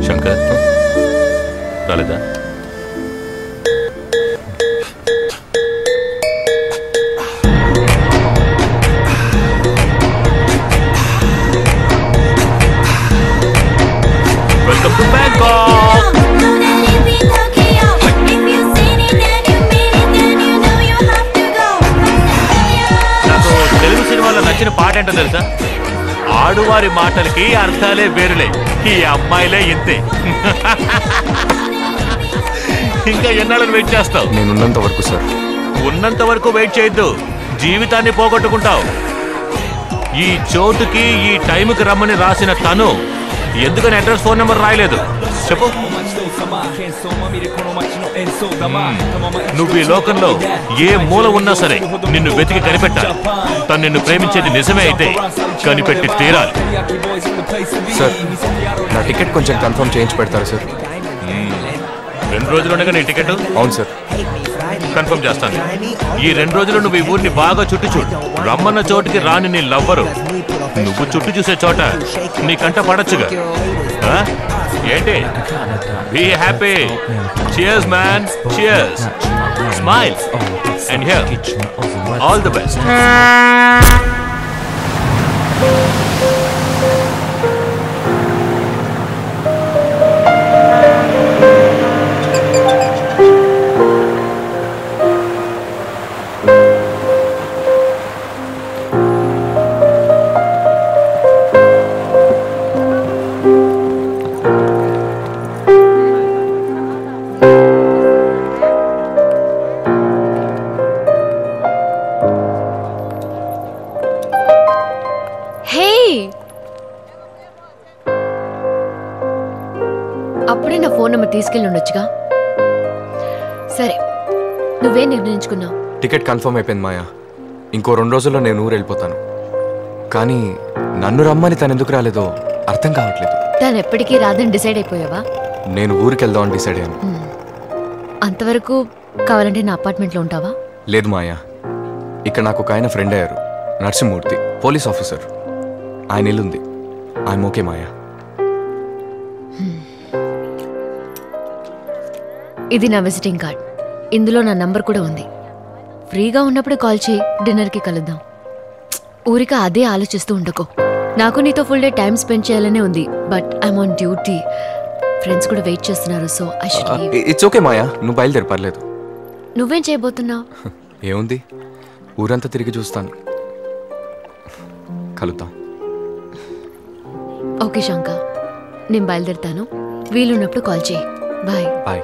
శంకర్ రాలేదా? Welcome to Bangkok. నాకు తెలుగు సినిమాలో నచ్చిన పాట ఏంటో తెలుసా? ఆడువారి మాటలకి అర్థాలే వేరులే, ఈ అమ్మాయిలే ఇంతే. ఇంకా ఎన్నాళ్ళని వెయిట్ చేస్తావు? నేనున్నంత వరకు సార్. ఉన్నంత వరకు వెయిట్ చేయొద్దు, జీవితాన్ని పోగొట్టుకుంటావు. ఈ చోటుకి ఈ టైంకి రమ్మని రాసిన తను ఎందుకని అడ్రస్ ఫోన్ నెంబర్ రాయలేదు చెప్పు? నువ్వు ఈ లోకంలో ఏ మూల ఉన్నా సరే నిన్ను వెతికి కనిపెట్టాలి. తను నిన్ను ప్రేమించేది నిజమే అయితే కనిపెట్టి తీరాలి. సార్ నా టికెట్ కొంచెం కన్ఫర్మ్ చేయించి పెడతారా సార్? 2 రోజులు ఉండగా నీ టికెట్? అవును సార్. కన్ఫర్మ్ చేస్తాను. ఈ 2 రోజులు నువ్వు ఈ ఊరిని బాగా చుట్టు చూడు. రమ్మన్న చోటుకి రాని నీ లవ్వరు నువ్వు చుట్టూ చూసే చోట నీ కంట పడచ్చుగా. ఏంటి? Be happy. Cheers man, cheers. Smile and here all the best. అప్పుడే నా ఫోన్ నెంబర్ తీసుకెళ్ళి ఉండొచ్చుగా. సరే, నువ్వేం నిర్ణయించుకున్నావు? టికెట్ కన్ఫర్మ్ అయిపోయింది మాయా. ఇంకో 2 రోజుల్లో నేను ఊరు వెళ్ళిపోతాను. కానీ నన్ను రమ్మని తను ఎందుకు రాలేదో అర్థం కావట్లేదు. తను ఎప్పటికీ రాదని డిసైడ్ అయిపోయావా? నేను ఊరికి వెళ్దామని డిసైడ్ అయ్యాను. అంతవరకు కావాలంటే నా అపార్ట్మెంట్లో ఉంటావా? లేదు మాయా, ఇక్కడ నాకు ఒక ఆయన ఫ్రెండ్ అయ్యారు, నరసింహమూర్తి, పోలీస్ ఆఫీసర్. ఆయన ఇల్లుంది. ఐఎమ్ ఓకే మాయా. ఇది నా విజిటింగ్ కార్డ్. ఇందులో నా నంబర్ కూడా ఉంది. ఫ్రీగా ఉన్నప్పుడు కాల్ చేయి, డిన్నర్కి కలుద్దాం. ఊరిక అదే ఆలోచిస్తూ ఉండకో. నాకు నీతో ఫుల్ డే టైం స్పెండ్ చేయాలనే ఉంది, but I'm on duty. Friends కూడా వెయిట్ చేస్తున్నారు, so I should leave. It's okay Maya, నువ్వు బయలుదేరి, పర్లేదు. నువ్వేం చేయబోతున్నావు? ఏముంది, ఊరంతా తిరిగి చూస్తాను. కలుద్దాం. ఓకే శంకర్, నేను బయలుదేరుతాను. వీలున్నప్పుడు కాల్ చేయి. బాయ్. బాయ్.